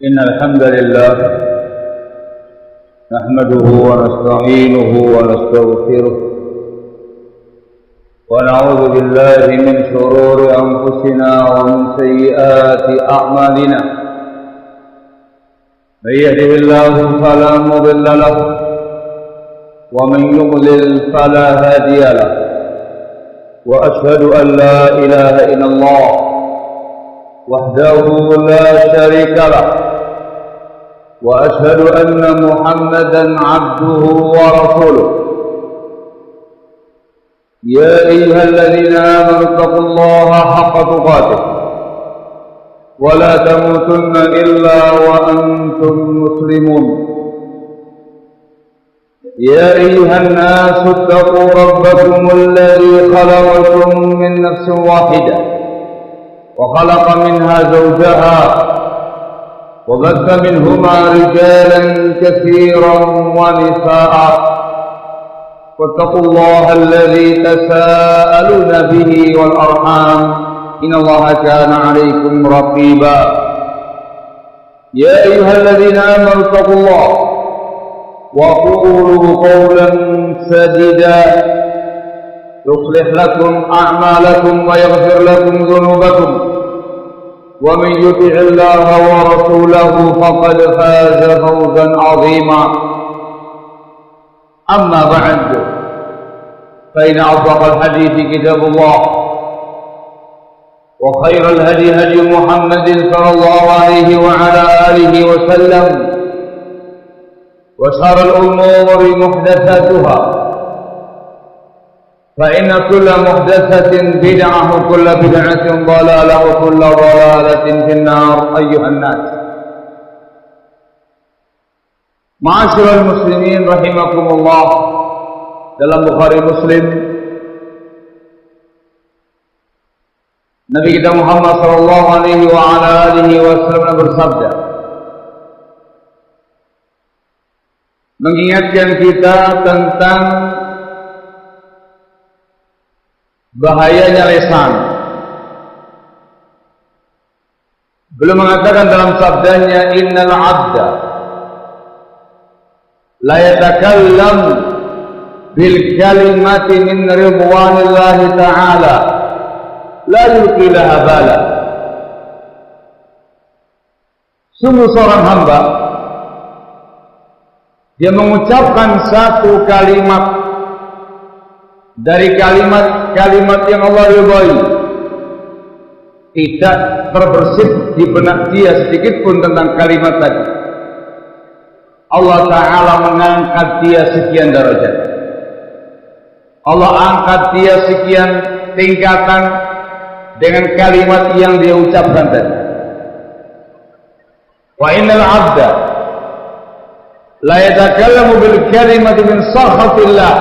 إن الحمد لله نحمده ونستعينه ونستغفره ونعوذ بالله من شرور أنفسنا ومن سيئات أعمالنا. من يهده الله فلا مضل له ومن يضلل فلا هادي له، وأشهد أن لا إله إلا الله وحده لا شريك له، وأشهد أن محمدا عبده ورسوله. يا أيها الذين آمنوا اتقوا الله حق تقاته ولا تموتن إلا وأنتم مسلمون. يا أيها الناس اتقوا ربكم الذي خلقكم من نفس واحدة وخلق منها زوجها وبث منهما رجالا كثيرا ونساء، واتقوا الله الذي تساءلون به والأرحام إن الله كان عليكم رقيبا. يا أيها الذين آمنوا اتقوا الله وقولوا قولا سديدا يصلح لكم أعمالكم ويغفر لكم ذنوبكم، ومن يطع الله ورسوله فقد فاز فوزا عظيما. أما بعد، فإن أصدق الحديث كتاب الله، وخير الهدي هدي محمد صلى الله عليه وعلى آله وسلم، وشر الأمور محدثاتها، فإن كل محدثة بدعة وكل بدعة ضلالة وكل ضلالة في النار. أيها الناس، Ma'asyiral muslimin rahimakumullah. Dalam Bukhari Muslim, Nabi kita Muhammad sallallahu alaihi wa ala alihi wasallam bersabda, mengingatkan kita tentang bahayanya lisan. Beliau mengatakan dalam sabdanya, innal abda la yatakallam bil kalimati min ridwanillahi ta'ala la yulqi laha bala. Sungguh seorang hamba, dia mengucapkan satu kalimat dari kalimat-kalimat yang Allah ridhai, tidak terbersit di benak dia sedikit pun tentang kalimat tadi, Allah Ta'ala mengangkat dia sekian derajat, Allah angkat dia sekian tingkatan dengan kalimat yang dia ucapkan tadi. Wa innal abda la yatakallamu bil kalimati min sakhatillah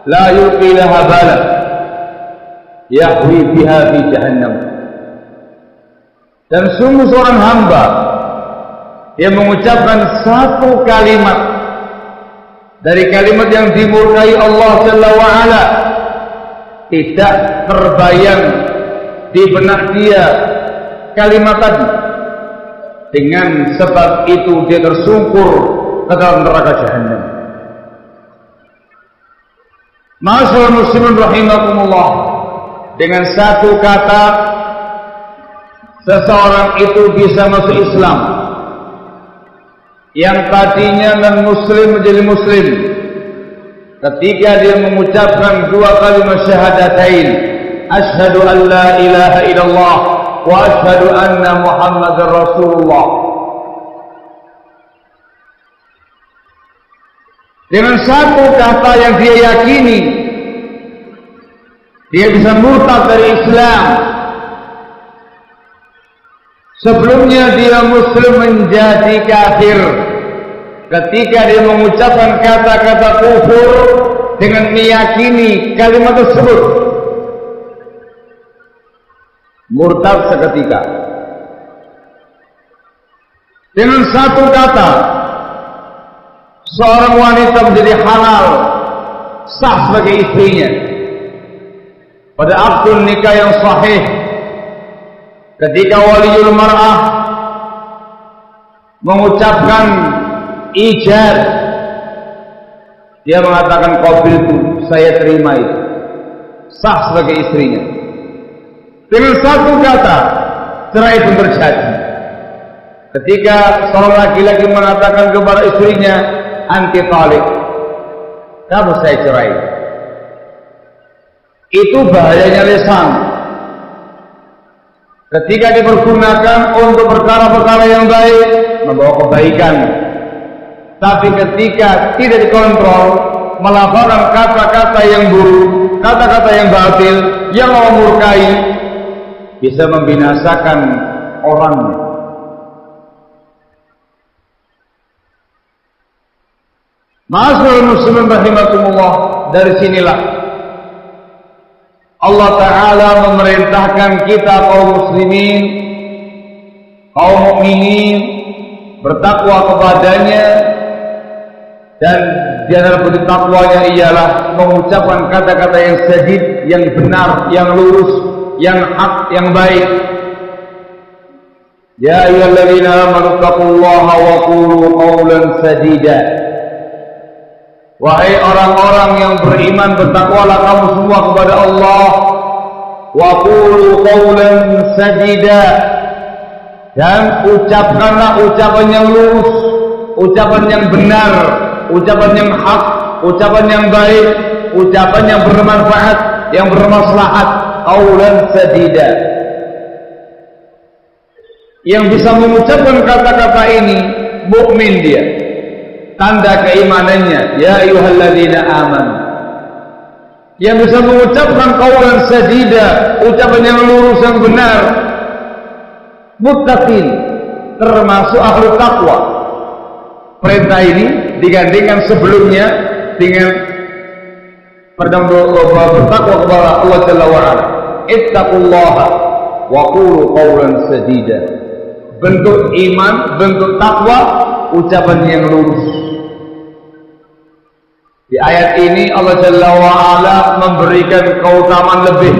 la yulqi laha bala yahwi biha fi jahannam. Dan sungguh seorang hamba yang mengucapkan satu kalimat dari kalimat yang dimurkai Allah Jalla wa Ala, tidak terbayang di benak dia kalimat tadi, dengan sebab itu dia tersungkur ke dalam neraka jahannam. Ma'asyiral muslimin rahimakumullah, dengan satu kata seseorang itu bisa masuk Islam. Yang tadinya non-muslim menjadi muslim ketika dia mengucapkan dua kalimat syahadatain, asyhadu an la ilaha illallah wa asyhadu anna muhammadar rasulullah. Dengan satu kata yang dia yakini, dia bisa murtad dari Islam. Sebelumnya dia muslim menjadi kafir ketika dia mengucapkan kata-kata kufur dengan meyakini kalimat tersebut. Murtad seketika. Dengan satu kata, seorang wanita menjadi halal, sah sebagai istrinya pada akad nikah yang sahih. Ketika waliul mar'ah mengucapkan ijab, dia mengatakan qabiltu, saya terima itu, sah sebagai istrinya. Dengan satu kata cerai pun terjadi. Ketika seorang laki-laki mengatakan kepada istrinya, anti talik, kamu saya cerai, itu bahayanya lisan. Ketika dipergunakan untuk perkara-perkara yang baik, membawa kebaikan. Tapi ketika tidak dikontrol, melafalkan kata-kata yang buruk, kata-kata yang batil, yang memurkai, bisa membinasakan orangnya. Ma'asyiral muslimin rahimakumullah, dari sinilah Allah Ta'ala memerintahkan kita kaum muslimin, kaum mukminin, bertakwa kepadanya. Dan di antara bentuk takwanya ialah mengucapkan kata-kata yang sadid, yang benar, yang lurus, yang hak, yang baik. Ya ayyuhalladzina amanu taqullaha wa qulu qawlan sadida. Wahai orang-orang yang beriman, bertakwalah kamu semua kepada Allah. Wa qulu qawlan sadida, dan ucapkanlah ucapan yang lurus, ucapan yang benar, ucapan yang hak, ucapan yang baik, ucapan yang bermanfaat, yang bermaslahat. Qawlan sadida, yang bisa mengucapkan kata-kata ini mukmin dia, tanda keimanannya. Ya ayyuhalladzina amanu, yang bisa mengucapkan qawlan sadida, ucapan yang lurus, yang benar, muttaqin, termasuk ahli takwa. Perintah ini digandingkan sebelumnya dengan bertakwa kepada Allah Jalla wa Ala. Ittaqullaha wa qulu qawlan sadida. Bentuk iman, bentuk takwa, ucapan yang lurus. Di ayat ini Allah Jalla wa Ala memberikan keutamaan lebih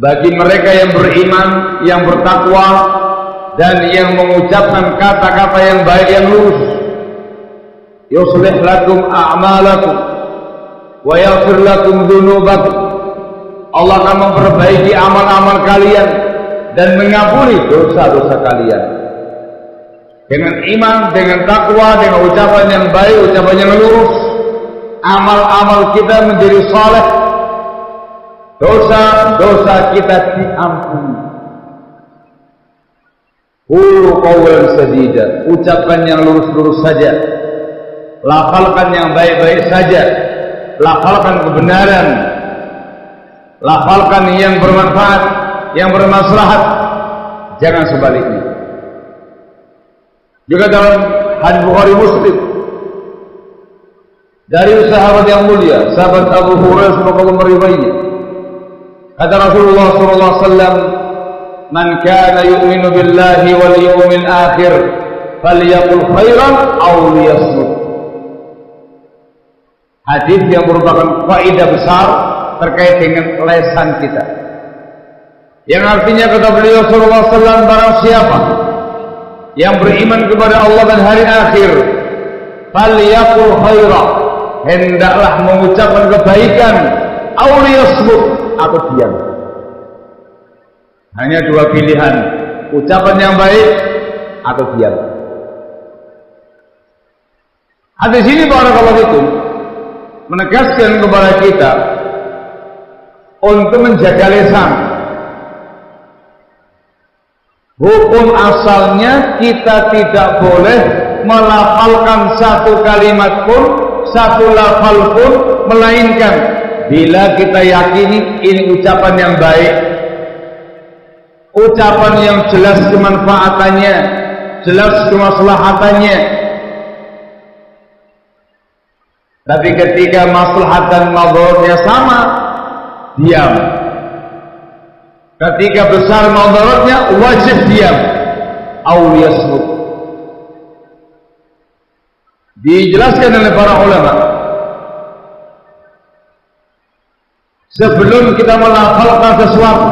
bagi mereka yang beriman, yang bertakwa, dan yang mengucapkan kata-kata yang baik, yang lurus. Yuslih lakum a'malakum wa yaghfir lakum dzunubakum. Allah akan memperbaiki amal-amal kalian dan mengampuni dosa-dosa kalian. Dengan iman, dengan takwa, dengan ucapan yang baik, ucapan yang lurus, amal-amal kita menjadi saleh, dosa-dosa kita diampuni. Qulu qawlan sadida, ucapkan yang lurus-lurus saja, lafalkan yang baik-baik saja, lafalkan kebenaran, lafalkan yang bermanfaat, yang bermaslahat, jangan sebaliknya. Juga dalam hadis Bukhari Muslim dari sahabat yang mulia, sahabat Abu Hurairah semoga Allah meridainya, kata Rasulullah SAW, man kana yu'minu billahi wal yawmil akhir falyaqul khairan aw liyasmut. Hadis yang merupakan faedah besar terkait dengan lesan kita, yang artinya kata beliau sallallahu alaihi wasallam, barang siapa yang beriman kepada Allah dan hari akhir, falyaqul khairan, hendaklah mengucapkan kebaikan, aw liyasmut, atau diam. Hanya dua pilihan, ucapan yang baik atau diam. Hadis ini barakallahu fikum menegaskan kepada kita untuk menjaga lisan. Hukum asalnya kita tidak boleh melafalkan satu kalimat pun, satu lafal pun, melainkan bila kita yakini ini ucapan yang baik, ucapan yang jelas kemanfaatannya, jelas kemaslahatannya. Tapi ketika maslahat dan madharatnya sama, diam. Ketika besar madharatnya, wajib diam. Aw yasmut. Dijelaskan oleh para ulama, sebelum kita melafalkan sesuatu,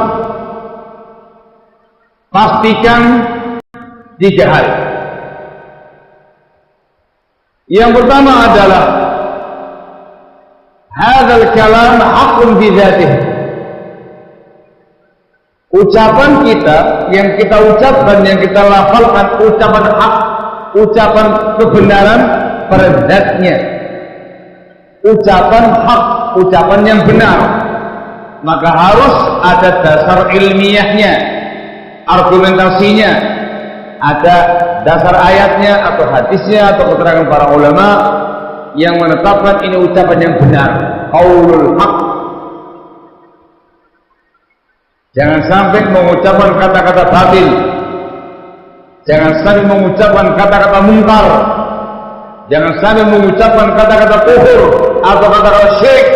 pastikan 3 hal. Yang pertama adalah hadzal kalam haqqun bi dzatihi. Ucapan kita yang kita ucapkan, yang kita lafalkan, ucapan hak, ucapan kebenaran pada zatnya. Ucapan hak, ucapan yang benar. Maka harus ada dasar ilmiahnya, argumentasinya, ada dasar ayatnya atau hadisnya atau keterangan para ulama yang menetapkan ini ucapan yang benar, qaulul haq. Jangan sampai mengucapkan kata-kata batil, jangan sampai mengucapkan kata-kata mungkar, jangan sampai mengucapkan kata-kata kufur atau kata-kata syirik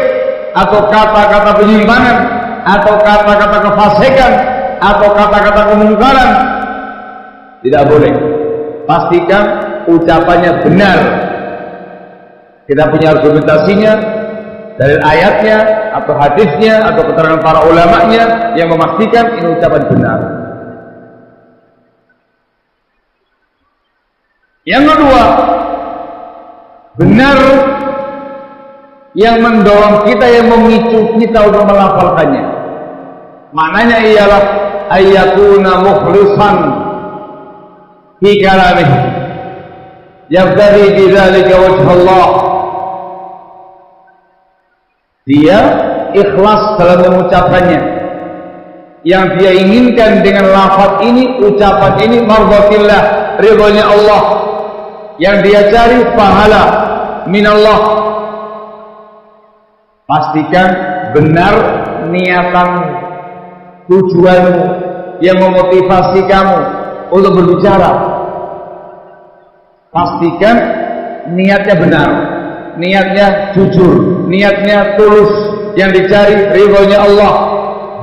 atau kata-kata penyimpangan atau kata-kata kefasikan atau kata-kata kemungkaran. Tidak boleh. Pastikan ucapannya benar. Kita punya argumentasinya dari ayatnya atau hadisnya atau keterangan para ulamanya yang memastikan ini ucapan benar. Yang kedua, benar yang mendorong kita, yang memicu kita untuk melafalkannya. Maknanya ialah ayyakuna mukhlisan fi kalamihi yabtaghi bidzalika wajh Allah. Dia ikhlas dalam mengucapkannya. Yang dia inginkan dengan lafaz ini, ucapan ini, mardhatillah, ridhonya Allah. Yang dia cari pahala minallah. Pastikan benar niatan, tujuanmu yang memotivasi kamu untuk berbicara. Pastikan niatnya benar, niatnya jujur, niatnya tulus. Yang dicari ridhonya Allah,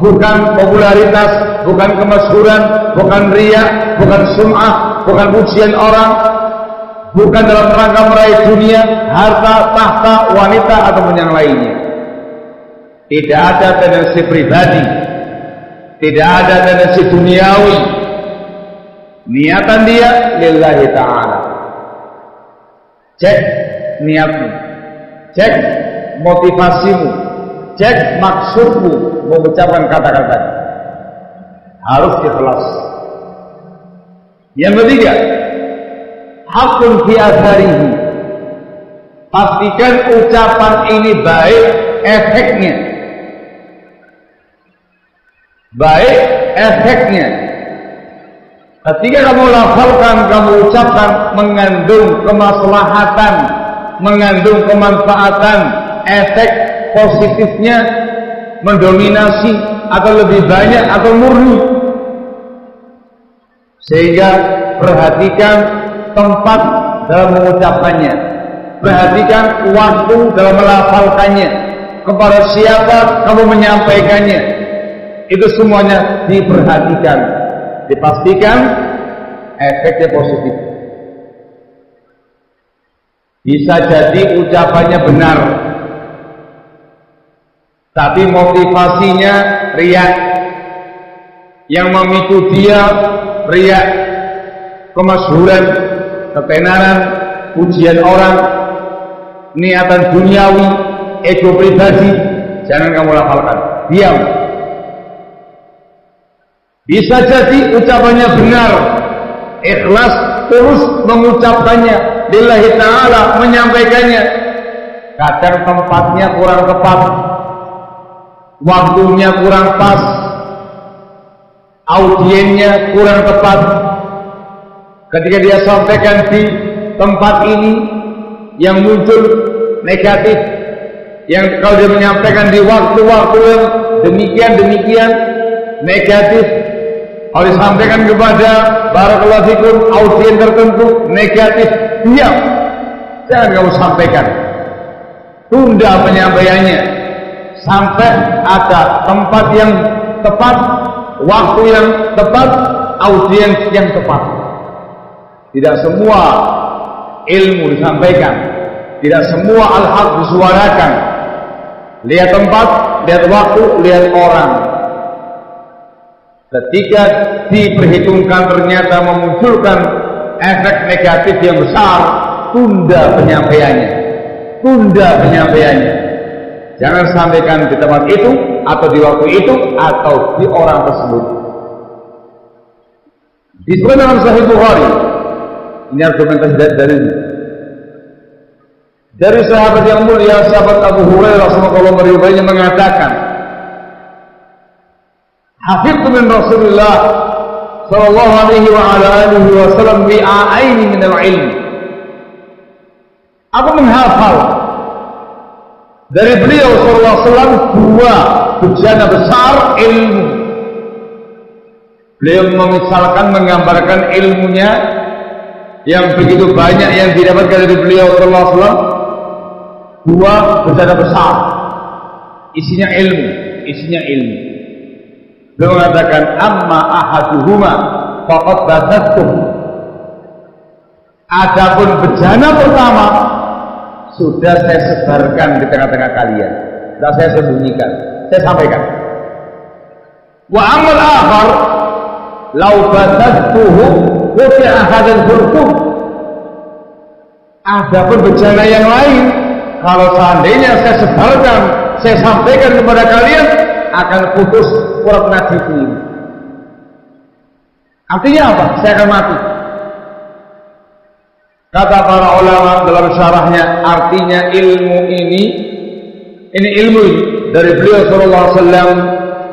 bukan popularitas, bukan kemasyhuran, bukan riya, bukan sum'ah, bukan pujian orang, bukan dalam rangka meraih dunia, harta, tahta, wanita ataupun yang lainnya. Tidak ada tendensi pribadi, tidak ada tendensi duniawi. Niatan dia lillahi ta'ala. Cek niatmu, cek motivasimu, cek maksudmu mengucapkan kata-kata. Harus ikhlas. Yang ketiga, hakun fi atharihi. Pastikan ucapan ini baik efeknya. Baik efeknya. Ketika kamu lafalkan, kamu ucapkan, mengandung kemaslahatan, mengandung kemanfaatan, efek positifnya mendominasi atau lebih banyak atau murni. Sehingga perhatikan tempat dalam mengucapkannya, perhatikan waktu dalam melafalkannya, kepada siapa kamu menyampaikannya. Itu semuanya diperhatikan, dipastikan efeknya positif. Bisa jadi ucapannya benar, tapi motivasinya riya, yang memicu dia riya, kemasyhuran, ketenaran, pujian orang, niatan duniawi, ego pribadi. Jangan kamu lafalkan, diam. Bisa jadi ucapannya benar, ikhlas, terus mengucapkannya lillahi ta'ala, menyampaikannya. Kadang tempatnya kurang tepat, waktunya kurang pas, audiennya kurang tepat. Ketika dia sampaikan di tempat ini, yang muncul negatif, yang kalau dia menyampaikan di waktu-waktu yang demikian negatif. Kalau disampaikan kepada barakallahu fikum audien tertentu negatif, diam, jangan kamu sampaikan, tunda penyampaiannya sampai ada tempat yang tepat, waktu yang tepat, audiens yang tepat. Tidak semua ilmu disampaikan, tidak semua al-haq disuarakan. Lihat tempat, lihat waktu, lihat orang. Ketika diperhitungkan ternyata memunculkan efek negatif yang besar, tunda penyampaiannya. Jangan sampaikan di tempat itu, atau di waktu itu, atau di orang tersebut. Disebut dalam Sahih Bukhari, ini argumentasi dari sahabat yang mulia, sahabat Abu Hurairah radhiyallahu anhu mengatakan, hafidtu min Rasulillah sallallahu alaihi wa ala alihi wasallam bi'aini min al-ilm. Aku menghafal dari beliau sallallahu alaihi wasallam dua bejana besar ilmu. Beliau memisalkan, menggambarkan ilmunya yang begitu banyak yang didapatkan dari beliau sallallahu alaihi wasallam. Dua bejana besar isinya ilmu. Beliau mengatakan, amma ahaduhuma faqad batattu. Adapun bejana pertama sudah saya sebarkan di tengah-tengah kalian, sudah saya sembunyikan, saya sampaikan. Wa amal akhar law batattuhu quti'a hadzal hurqum. Adapun bejana yang lain, kalau seandainya saya sebarkan, saya sampaikan kepada kalian, akan putus urat nadiku ini. Artinya apa? Saya akan mati. Kata para ulama dalam syarahnya, artinya ilmu ini ilmu dari beliau sallallahu alaihi wasallam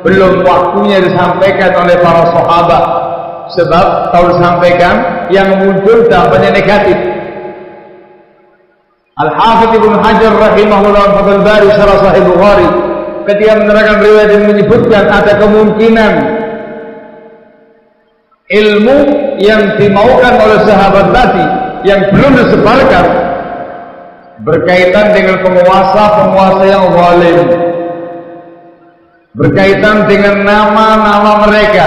belum waktunya disampaikan oleh para sahabat, sebab kalau disampaikan yang muncul dampaknya negatif. Al-Hafidz Ibnu Hajar rahimahullah Fathul Bari syarah Sahih Bukhari ketika menerangkan riwayat yang menyebutkan ada kemungkinan ilmu yang dimaukan oleh sahabat tadi yang belum disebarkan berkaitan dengan penguasa yang zalim, berkaitan dengan nama-nama mereka,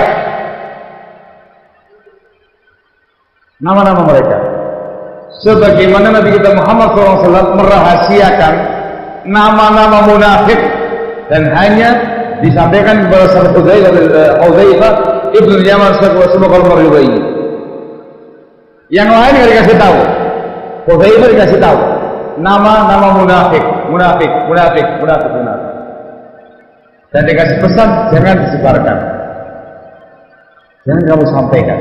sebagaimana Nabi kita Muhammad SAW merahasiakan nama-nama munafik dan hanya disampaikan kepada sahabat Hudzaifah ibnu Yaman sebagaimana meriwayatkan. Yang lain tidak dikasih tahu. Hudzaifah dikasih tahu nama-nama munafik. Dan dikasih pesan, jangan disebarkan, jangan kamu sampaikan.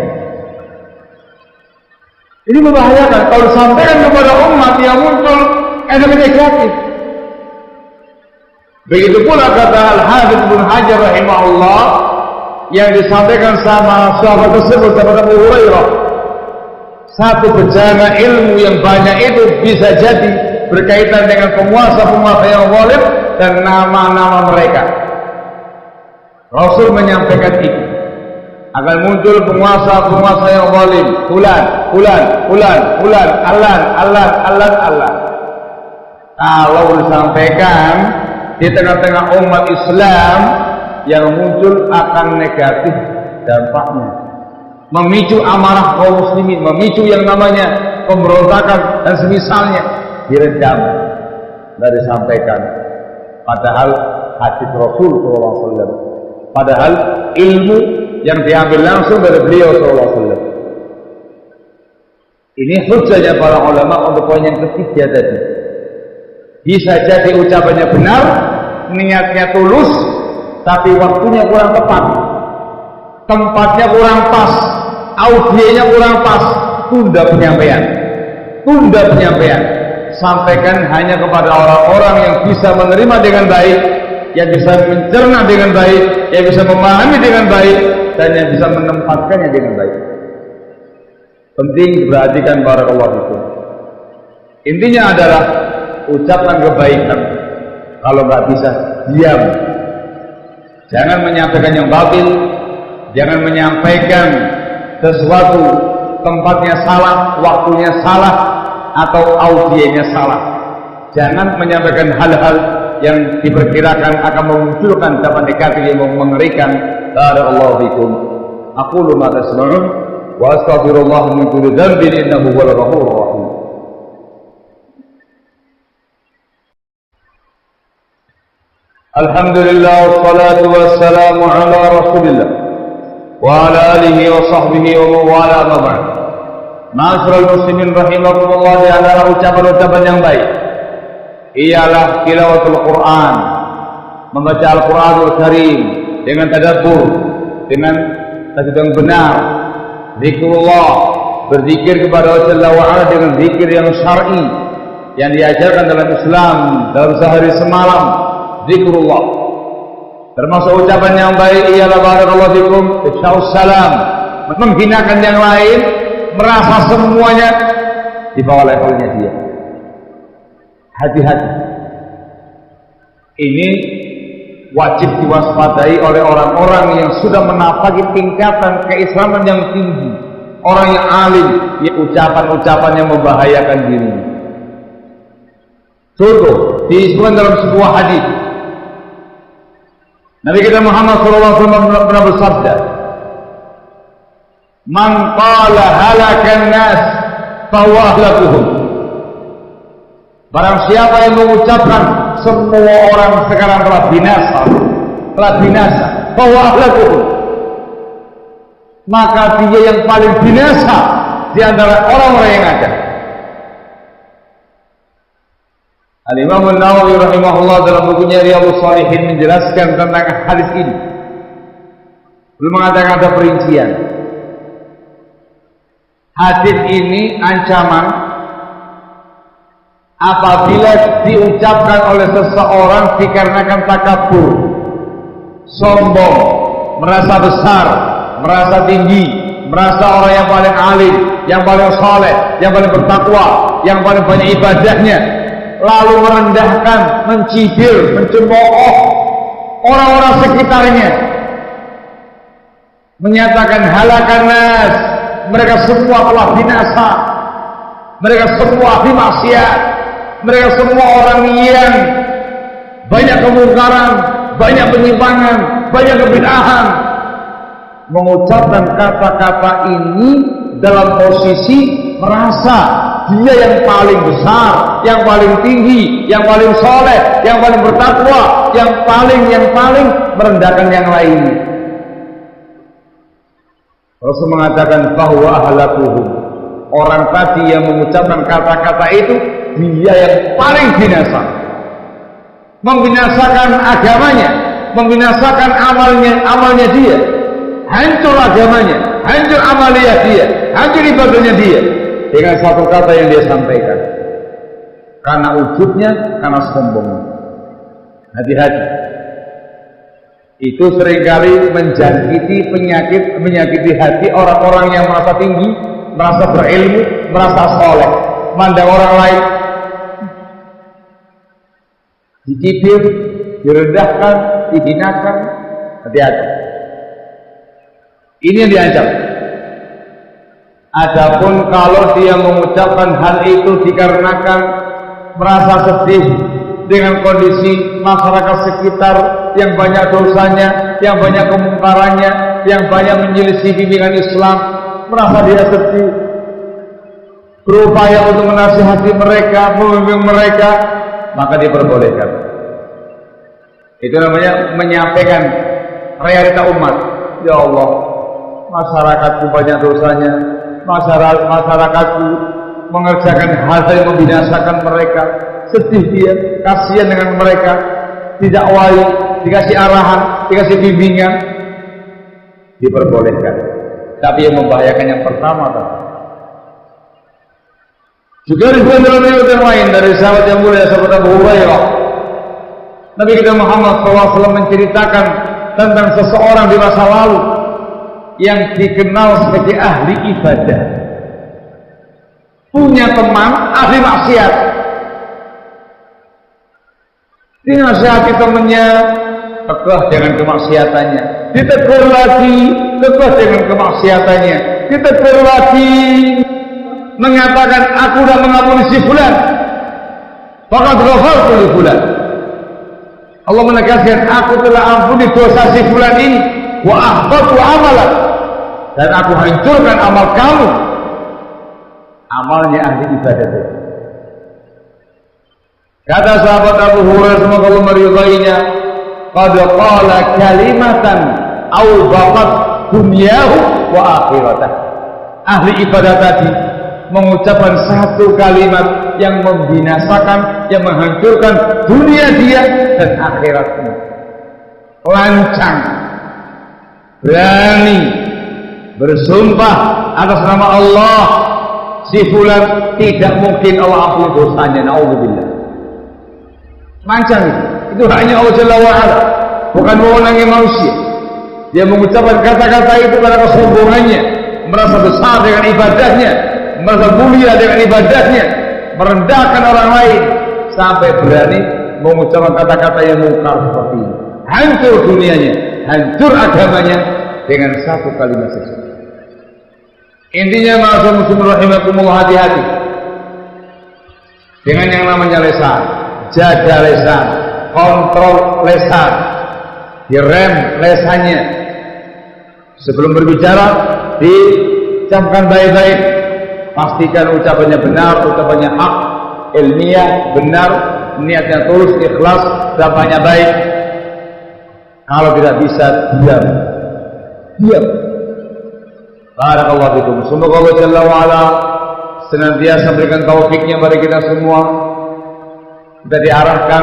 Ini membahayakan kalau disampaikan kepada umat yang muncul efek negatif. Begitu pula kata Al-Hafidz Ibnu Hajar rahimahullah yang disampaikan sama sahabat tersebut kepada Abu Hurairah. Satu bejana ilmu yang banyak itu bisa jadi berkaitan dengan penguasa yang zalim dan nama-nama mereka. Rasul menyampaikan itu akan muncul penguasa yang zalim, fulan, Allah. Kalau disampaikan di tengah-tengah umat Islam, yang muncul akan negatif dampaknya, memicu amarah kaum muslimin, memicu yang namanya pemberontakan dan semisalnya, diredam, tidak disampaikan. Padahal hadis Rasul SAW, padahal ilmu yang diambil langsung dari beliau SAW. Ini hujahnya para ulama untuk poin yang ketiga tadi. Bisa jadi ucapannya benar, niatnya tulus, tapi waktunya kurang tepat, tempatnya kurang pas, audienya kurang pas, tunda penyampaian. Sampaikan hanya kepada orang-orang yang bisa menerima dengan baik, yang bisa mencerna dengan baik, yang bisa memahami dengan baik, dan yang bisa menempatkannya dengan baik. Penting diperhatikan barakallahu fikum. Intinya adalah ucapkan kebaikan. Kalau nggak bisa, diam. Jangan menyampaikan yang batil, jangan menyampaikan sesuatu tempatnya salah, waktunya salah, atau audienya salah. Jangan menyampaikan hal-hal yang diperkirakan akan memunculkan dampak negatif yang mengerikan. Barakallahu fikum. Aqulu ma tasma'un wa astaghfirullah min kulli dhanbin innahu huwal ghafurur rahim. Alhamdulillah wassalatu wassalamu ala Rasulillah wa ala alihi wa sahbihi wa mawala ma ba'd. Ma'asyiral muslimin rahimakumullah, di antara ucapan-ucapan yang baik ialah tilawatul Quran, membaca Al-Quranul Karim dengan tadabbur, dengan yang benar, zikrullah, berzikir kepada Allah Jalla wa Ala dengan zikir yang syar'i yang diajarkan dalam Islam dalam sehari semalam, zikrullah. Termasuk ucapan yang baik ialah barakallahu fikum, ifsya'us salam, menghinakan yang lain, merasa semuanya di bawah levelnya dia. Hati-hati. Ini wajib diwaspadai oleh orang-orang yang sudah menapaki tingkatan keislaman yang tinggi, orang yang alim, yang ucapan-ucapan yang membahayakan dirinya. Contoh disebutkan dalam sebuah hadis, Nabi kita Muhammad SAW pernah bersabda, "Man qala halakan nas fahuwa ahlakuhum." Barang siapa yang mengucapkan semua orang sekarang telah binasa, fahuwa ahlakuhum, maka dia yang paling binasa di antara orang-orang yang ada. Al-Imam An-Nawawi rahimahullah dalam bukunya Riyadhus Shalihin menjelaskan tentang hadis ini. Belum mengatakan ada perincian. Hadis ini ancaman apabila diucapkan oleh seseorang dikarenakan takabur, sombong, merasa besar, merasa tinggi, merasa orang yang paling alim, yang paling saleh, yang paling bertakwa, yang paling banyak ibadahnya, lalu merendahkan, mencibir, mencemooh orang-orang sekitarnya, menyatakan halakan nas, mereka semua telah binasa, mereka semua ahli maksiat, mereka semua orang yang banyak kemungkaran, banyak penyimpangan, banyak kebid'ahan. Mengucapkan kata-kata ini dalam posisi merasa dia yang paling besar, yang paling tinggi, yang paling soleh, yang paling bertakwa, yang paling merendahkan yang lainnya. Rasul mengatakan bahwa ahlakuhum, orang tadi yang mengucapkan kata-kata itu dia yang paling binasa, membinasakan agamanya, membinasakan amalnya dia, hancur agamanya, hancur amaliyah dia, hancur ibadahnya dia dengan satu kata yang dia sampaikan, karena ujubnya, karena sombongnya. Hati-hati, itu seringkali menyakiti hati orang-orang yang merasa tinggi, merasa berilmu, merasa soleh, mandang orang lain dicibir, direndahkan, dihinakan. Hati-hati, ini yang diancam. Adapun kalau dia mengucapkan hal itu dikarenakan merasa sedih dengan kondisi masyarakat sekitar yang banyak dosanya, yang banyak kemungkarannya, yang banyak menyelisih bimbingan Islam, merasa dia sedih, berupaya untuk menasihati mereka, membimbing mereka, maka diperbolehkan. Itu namanya menyampaikan realita umat. Ya Allah, masyarakatku banyak dosanya, masyarakatku mengerjakan hal-hal yang membinasakan mereka, sedih dia, kasihan dengan mereka, didakwai, dikasih arahan, dikasih bimbingan, diperbolehkan. Tapi yang membahayakan yang pertama tadi. Juga disebut dalam riwayat yang lain dari sahabat yang mulia sahabat Abu Hurairah, Nabi kita Muhammad SAW menceritakan tentang seseorang di masa lalu yang dikenal sebagai ahli ibadah, punya teman ahli maksiat, dinasihati temannya, tegah dengan kemaksiatannya, ditegur lagi, tegah dengan kemaksiatannya, ditegur lagi, mengatakan aku sudah mengampuni si fulan, faqad ghafartu li fulan, Allah menegaskan aku telah ampuni dosa si fulan ini, wa ahbatu amalan, dan aku hancurkan amal kamu. Amalnya ahli ibadah itu. Kata sahabat Abu Hurairah semoga Allah meridainya, qad qala kalimatan aw baqat dunyahu wa akhiratah. Ahli ibadah tadi mengucapkan satu kalimat yang membinasakan, yang menghancurkan dunia dia dan akhiratnya. Lancang, berani bersumpah atas nama Allah, si fulan tidak mungkin Allah ampuni dosanya, naudzubillah. Lancang itu hanya Allah Jalla wa Ala, bukan wewenangnya manusia. Dia mengucapkan kata-kata itu karena kesombongannya, merasa besar dengan ibadahnya, merasa mulia dengan ibadahnya, merendahkan orang lain, sampai berani mengucapkan kata-kata yang mungkar seperti ini. Hancur dunianya, hancur agamanya dengan satu kalimat saja. Intinya ma'asyiral muslimin rahimakumullah, hati-hati dengan yang namanya lisan. Jaga lisan, kontrol lisan, direm lesannya. Sebelum berbicara dicamkan baik-baik, pastikan ucapannya benar, ucapannya hak, ilmiah, benar, niatnya tulus, ikhlas, ucapannya baik. Kalau tidak bisa, diam. Barakallahu fikum. Semoga Allah Jalla wa Ala senantiasa berikan taufiknya bagi kita semua. Kita diarahkan,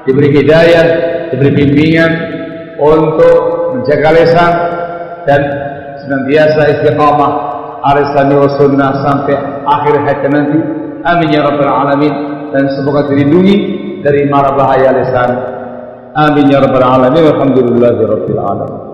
diberi hidayah, diberi bimbingan untuk menjaga lisan dan senantiasa istiqamah al-sunnah wa sunnah sampai akhir hayat nanti. Amin ya rabbal alamin. Dan semoga dilindungi dari mara bahaya lisan. Amin ya rabbal alamin. Alhamdulillahi rabbil alamin.